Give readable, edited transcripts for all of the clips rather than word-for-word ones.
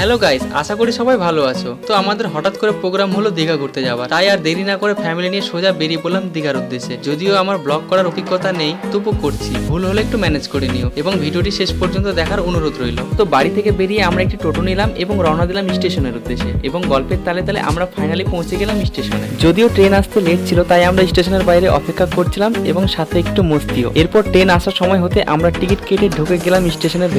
Hello guys, আশা করি সবাই ভালো আছো। তো আমাদের হঠাৎ করে প্রোগ্রাম হলো দীঘা ঘুরতে যাওয়ার, তাই আর দেরি না করে ফ্যামিলি নিয়ে সোজা বেরিয়ে পড়লাম দীঘার উদ্দেশ্যে। যদিও আমার ব্লগ করার অভিজ্ঞতা নেই, তবু করছি, ভুল হলে একটু ম্যানেজ করে নিও এবং ভিডিওটি শেষ পর্যন্ত দেখার অনুরোধ রইল। তো বাড়ি থেকে বেরিয়ে আমরা একটি টোটো নিলাম এবং রওনা দিলাম স্টেশনের উদ্দেশ্যে, এবং গল্পের তালে তালে আমরা ফাইনালি পৌঁছে গেলাম স্টেশনে। যদিও ট্রেন আসতে লেট ছিল, তাই আমরা স্টেশনের বাইরে অপেক্ষা করছিলাম এবং সাথে একটু মস্তিও। এরপর ট্রেন আসার সময় হতে আমরা টিকিট কেটে ঢুকে গেলাম স্টেশনের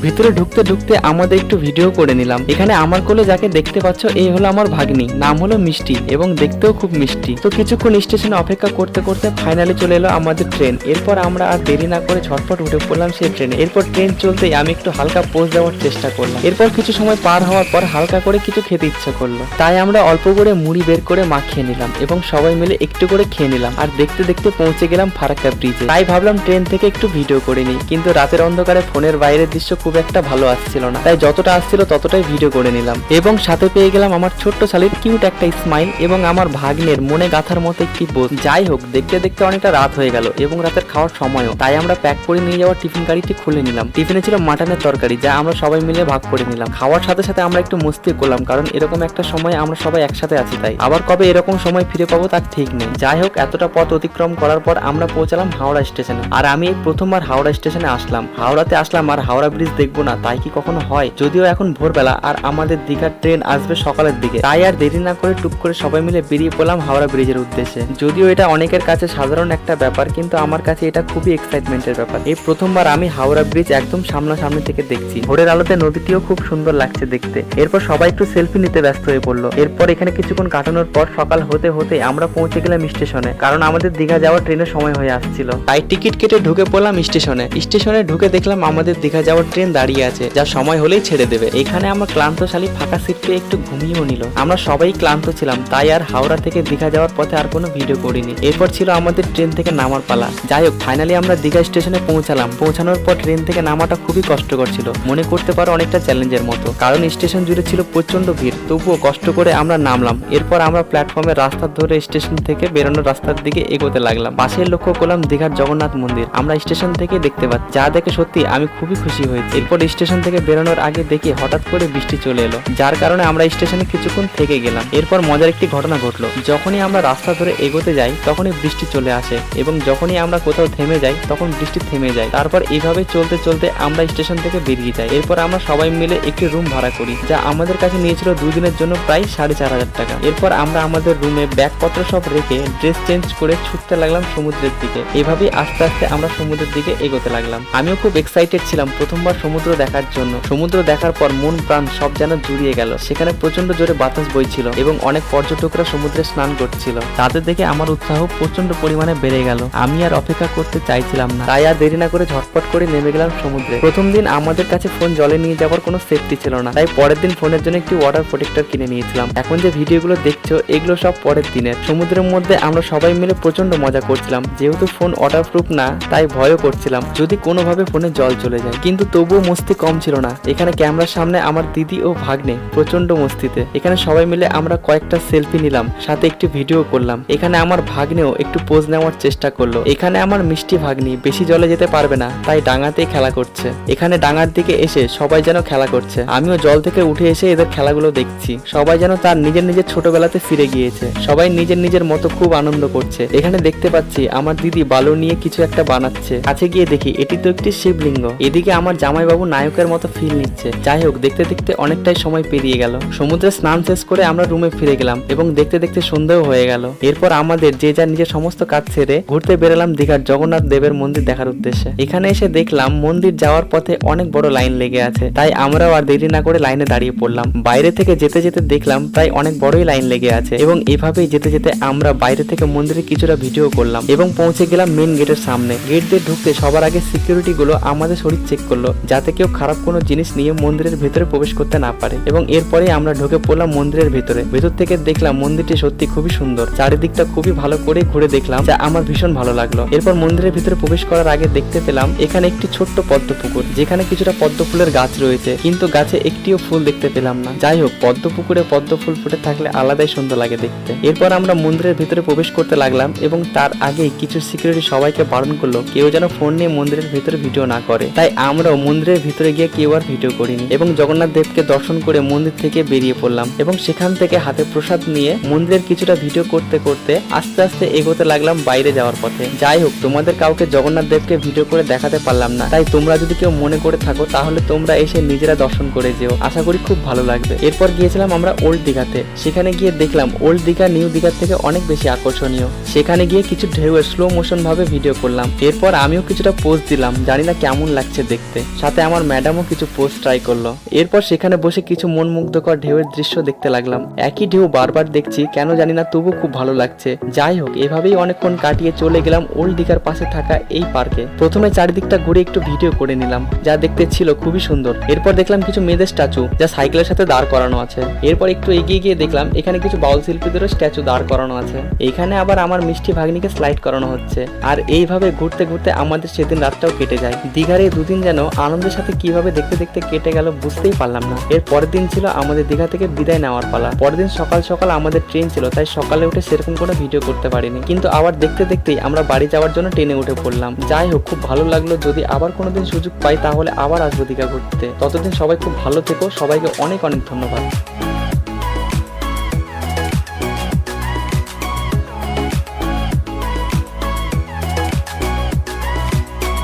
ভিতরে ঢুকতে ঢুকতে আমাদের একটু ভিডিও করে নিলাম। এখানে আমার কোলে যাকে দেখতে পাচ্ছ, এই হলো আমার ভাগ্নি, নাম হলো মিষ্টি এবং দেখতেও খুব মিষ্টি। তো কিছুক্ষণ স্টেশনে অপেক্ষা করতে করতে ফাইনালি চলে এলো আমাদের ট্রেন। এরপর আমরা আর দেরি না করে ঝটপট উঠে পড়লাম সেই ট্রেনে। এরপর ট্রেন চলতেই আমি একটু হালকা পোজ দেওয়ার চেষ্টা করলাম। এরপর কিছু সময় পার হওয়ার পর হালকা করে কিছু খেতে ইচ্ছে করলো, তাই আমরা অল্প করে মুড়ি বের করে মাখিয়ে নিলাম এবং সবাই মিলে একটু করে খেয়ে নিলাম। আর দেখতে দেখতে পৌঁছে গেলাম ফারাক্কা ব্রিজে। তাই ভাবলাম ট্রেন থেকে একটু ভিডিও করে নিই, কিন্তু রাতের অন্ধকারে ফোনের বাইরের দৃশ্য খুব একটা ভালো আসছিল না, তাই যতটা আসছিল ততটাই ভিডিও করে নিলাম। এবং সাথে পেয়ে গেলাম আমার ছোট্ট শালির কিউট একটা স্মাইল এবং আমার ভাগ্নের মনে গাথার মতো একটি বোঝ। যাই হোক, দেখতে দেখতে অনেকটা রাত হয়ে গেল এবং রাতের খাওয়ার সময়ও, তাই আমরা প্যাক করে নিয়ে যাওয়ার টিফিন গাড়িটি খুলে নিলাম। টিফিনে ছিল মাটনের তরকারি, যা আমরা সবাই মিলে ভাগ করে নিলাম। খাওয়ার সাথে সাথে আমরা একটু মস্তি করলাম, কারণ এরকম একটা সময় আমরা সবাই একসাথে আছি, তাই আবার কবে এরকম সময় ফিরে পাবো তার ঠিক নেই। যাই হোক, এতটা পথ অতিক্রম করার পর আমরা পৌঁছালাম হাওড়া স্টেশনে। আর আমি এই প্রথমবার হাওড়া স্টেশনে আসলাম। হাওড়াতে আসলাম আর হাওড়া ব্রিজ দেখবো না, তাই কি কখনো হয়? যদিও এখন ভোরবেলা আর আমাদের দীঘার ট্রেন আসবে সকালের দিকে, তাই আর দেরি না করে টুক করে সবাই মিলে বেরিয়ে পড়লাম হাওড়া ব্রিজের উদ্দেশ্যে। যদিও এটা অনেকের কাছে সাধারণ একটা ব্যাপার, কিন্তু আমার কাছে এটা খুবই এক্সাইটমেন্টের ব্যাপার। এই প্রথমবার আমি হাওড়া ব্রিজ একদম সামনাসামনি থেকে দেখছি। ভোরের আলোতে নদীটিও খুব সুন্দর লাগছে দেখতে। এরপর সবাই একটু সেলফি নিতে ব্যস্ত হয়ে পড়লো। এরপর এখানে কিছুক্ষণ কাটানোর পর সকাল হতে হতে আমরা পৌঁছে গেলাম স্টেশনে, কারণ আমাদের দীঘা যাওয়ার ট্রেনের সময় হয়ে আসছিল। তাই টিকিট কেটে ঢুকে পড়লাম স্টেশনে ঢুকে দেখলাম আমাদের দীঘা যাওয়ার ট্রেন দাঁড়িয়ে আছে, যা সময় হলেই ছেড়ে দেবে। এখানে আমার ক্লান্ত শালী ফাঁকা সিট পেয়ে একটু ঘুমিয়েও নিল। আমরা সবাই ক্লান্ত ছিলাম, তাই আর হাওড়া থেকে দীঘা যাওয়ার পথে আর কোনো ভিডিও করিনি। এরপর ছিল আমাদের ট্রেন থেকে নামার পালা। যাই হোক, ফাইনালি আমরা দীঘা স্টেশনে পৌঁছালাম। পৌঁছানোর পর ট্রেন থেকে নামাটা খুবই কষ্টকর ছিল, মনে করতে পারো অনেকটা চ্যালেঞ্জের মতো, কারণ স্টেশন জুড়ে ছিল প্রচন্ড ভিড়। তবুও কষ্ট করে আমরা নামলাম। এরপর আমরা প্ল্যাটফর্মের রাস্তা ধরে স্টেশন থেকে বেরোনোর রাস্তার দিকে এগোতে লাগলাম। পাশে লক্ষ্য করলাম দীঘার জগন্নাথ মন্দির, আমরা স্টেশন থেকে দেখতে পাচ্ছি, যা দেখে সত্যি আমি খুবই খুশি হয়েছি। এরপর স্টেশন থেকে বেরোনোর আগে দেখি হঠাৎ করে বৃষ্টি চলে এলো, যার কারণে আমরা স্টেশনে কিছুক্ষণ থেকে গেলাম। এরপর মজার একটি ঘটনা ঘটলো। যখনই আমরা রাস্তা ধরে এগোতে যাই তখনই বৃষ্টি চলে আসে, এবং যখনই আমরা কোথাও থেমে যাই তখন বৃষ্টি থেমে যায়। তারপর এইভাবে চলতে চলতে আমরা স্টেশন থেকে বেরিয়ে যাই। এরপর আমরা সবাই মিলে একটি রুম ভাড়া করি, যা আমাদের কাছে নিয়েছিল 2 দিনের জন্য প্রায় 4,500 টাকা। এরপর আমরা আমাদের রুমে ব্যাগপত্র সব রেখে ড্রেস চেঞ্জ করে ছুটতে লাগলাম সমুদ্রের দিকে। এভাবেই আস্তে আস্তে আমরা সমুদ্রের দিকে এগোতে লাগলাম। আমিও খুব এক্সাইটেড ছিলাম প্রথমবার সমুদ্র দেখার জন্য। সমুদ্র দেখার পর মন প্রাণ সব যেন জুড়িয়ে গেল। সেখানে প্রচন্ড জোরে বাতাস বইছিল এবং অনেক পর্যটকরা সমুদ্রে স্নান করছিল। তাদের দেখে আমার উৎসাহ প্রচন্ড পরিমাণে বেড়ে গেল। আমি আর অপেক্ষা করতে চাইছিলাম না, তাই আর দেরি না করে ঝটপট করে নেমে গেলাম সমুদ্রে। প্রথম দিন আমাদের কাছে ফোন জলে নিয়ে যাওয়ার কোনো সেফটি ছিল না, তাই পরের দিন ফোনের জন্য একটি ওয়াটার প্রোটেক্টর কিনে নিয়েছিলাম। এখন যে ভিডিওগুলো দেখছো, এগুলো সব পরের দিনের। সমুদ্রের মধ্যে আমরা সবাই মিলে প্রচন্ড মজা করছিলাম। যেহেতু ফোন ওয়াটারপ্রুফ না, তাই ভয়ও করছিলাম যদি কোনোভাবে ফোনে জল চলে যায়, কিন্তু তবুও মস্তি কম ছিল না। এখানে ক্যামেরার সামনে আমার দিদি ও ভাগ্নে প্রচন্ড মস্তিতে। এখানে সবাই মিলে আমরা কয়েকটা সেলফি নিলাম, সাথে একটি ভিডিও করলাম। এখানে আমার ভাগ্নেও একটু পোজ নেওয়ার চেষ্টা করলো। এখানে আমার মিষ্টি ভাগ্নি বেশি জলে যেতে পারবে না, তাই ডাঙাতেই খেলা করছে। এখানে ডাঙার দিকে এসে সবাই যেন খেলা করছে। আমিও জল থেকে উঠে এসে এদের খেলাগুলো দেখছি। সবাই যেন তার নিজের নিজের ছোটবেলাতে ফিরে গিয়েছে। সবাই নিজের নিজের মতো খুব আনন্দ করছে। এখানে দেখতে পাচ্ছি আমার দিদি বালু নিয়ে কিছু একটা বানাচ্ছে। কাছে গিয়ে দেখি এটি তো একটি শিবলিঙ্গ। এদিকে আমার জামাইবাবু নায়কের মতো ফিল নিচ্ছে। যাই হোক, দেখতে দেখতে অনেকটাই সময় পেরিয়ে গেল। সমুদ্রে স্নান শেষ করে আমরা রুমে ফিরে গেলাম এবং দেখতে দেখতে সন্ধ্যাও হয়ে গেল। এরপর আমাদের যে যার নিজের সমস্ত কাজ ছেড়ে ঘুরতে বেরোলাম দীঘার জগন্নাথ দেবের মন্দির দেখার উদ্দেশ্যে। এখানে এসে দেখলাম মন্দির যাওয়ার পথে অনেক বড় লাইন লেগে আছে, তাই আমরাও আর দেরি না করে লাইনে দাঁড়িয়ে পড়লাম। বাইরে থেকে যেতে যেতে দেখলাম প্রায় অনেক বড়ই লাইন লেগে আছে, এবং এভাবেই যেতে যেতে আমরা বাইরে থেকে মন্দিরে কিছুটা ভিডিও করলাম এবং পৌঁছে গেলাম মেন গেটের সামনে। গেট দিয়ে ঢুকতে সবার আগে সিকিউরিটি গুলো আমাদের শরীর চেক করলো, যাতে কেউ খারাপ কোনো জিনিস নিয়ে মন্দিরের ভেতরে প্রবেশ করতে না পারে। এবং এরপরে আমরা ঢুকে পড়লাম মন্দিরের ভেতরে। ভেতর থেকে দেখলাম মন্দিরটি সত্যি খুবই সুন্দর। চারিদিকটা খুবই ভালো করে ঘুরে দেখলাম, যা আমার ভীষণ ভালো লাগলো। এরপর মন্দিরের ভিতরে প্রবেশ করার আগে দেখতে পেলাম এখানে একটি ছোট্ট পদ্ম পুকুর, যেখানে কিছুটা পদ্ম ফুলের গাছ রয়েছে, কিন্তু গাছে একটিও ফুল দেখতে পেলাম না। যাই হোক, পদ্ম পুকুরে পদ্ম ফুল ফুটে থাকলে আলাদাই সুন্দর লাগে দেখতে। এরপর আমরা মন্দিরের ভিতরে প্রবেশ করতে লাগলাম, এবং তার আগেই কিছু সিকিউরিটি সবাইকে বারণ করলো কেউ যেন ফোন নিয়ে মন্দিরের ভিতরে ভিডিও না করে। তাই আমরাও মন্দিরের ভিতরে গিয়ে কেউ আর ভিডিও করিনি এবং জগন্নাথ দেবকে দর্শন করে মন্দির থেকে বেরিয়ে পড়লাম এবং সেখান থেকে হাতে প্রসাদ নিয়ে মন্দিরের কিছুটা ভিডিও করতে করতে আস্তে আস্তে এগোতে লাগলাম বাইরে যাওয়ার পথে। যাই হোক, তোমাদের কাউকে জগন্নাথ দেবকে ভিডিও করে দেখাতে পারলাম না, তাই তোমরা যদি কেউ মনে করে থাকো তাহলে তোমরা এসে নিজেরা দর্শন করে যেও, আশা করি খুব ভালো লাগবে। এরপর গিয়েছিলাম আমরা ওল্ড দীঘাতে। সেখানে গিয়ে দেখলাম ওল্ড দীঘা নিউ দীঘার থেকে অনেক বেশি আকর্ষণীয়। সেখানে গিয়ে কিছু ঢেউয়ের স্লো মোশন ভাবে ভিডিও করলাম। এরপর আমিও কিছুটা পোজ দিলাম, জানি না কেমন লাগছে দেখতে। সাথে আমার ম্যাডামও কিছু পোজ ট্রাই করলো। এরপর সেখানে বসে কিছু মন মুগ্ধকর ঢেউয়ের দৃশ্য দেখতে লাগলাম। একই ঢেউ বারবার দেখছি, কেন জানি না, তবু খুব ভালো লাগছে। যাই হোক, এভাবেই অনেকক্ষণ কাটিয়ে চলে গেলাম ওল্ড দীঘার পাশে থাকা এই পার্কে। প্রথমে চারিদিকটা ঘুরে একটু ভিডিও করে নিলাম, যা দেখতে ছিল খুবই সুন্দর। এরপর দেখলাম কিছু মেয়েদের স্ট্যাচু, যা সাইকেলের সাথে দাঁড় করানো আছে। এরপর একটু এগিয়ে গিয়ে দেখলাম এখানে কিছু বাউল শিল্পীদেরও স্ট্যাচু দাঁড় করানো আছে। এখানে আবার আমার মিষ্টি ভাগ্নিকে স্লাইড করানো হচ্ছে। আর এইভাবে ঘুরতে ঘুরতে আমাদের সেদিন রাতটাও কেটে যায়। দীঘার এই দুদিন যেন আনন্দের সাথে কিভাবে দেখতে দেখতে কেটে গেল বুঝতেই পারলাম না। এর পরের দিন ছিল আমাদের দীঘা থেকে বিদায় নেওয়ার পালা। পরের দিন সকাল সকাল আমাদের ট্রেন ছিল, তাই সকালে উঠে সেরকম কোনো ভিডিও করতে পারিনি, কিন্তু আবার দেখতে দেখতেই আমরা বাড়ি যাওয়ার জন্য ট্রেনে উঠে পড়লাম। যাই হোক, খুব ভালো লাগলো। যদি আবার কোনোদিন সুযোগ পাই তাহলে আবার আসবো দীঘা ঘুরতে। ততদিন সবাই খুব ভালো থেকো। সবাইকে অনেক অনেক ধন্যবাদ।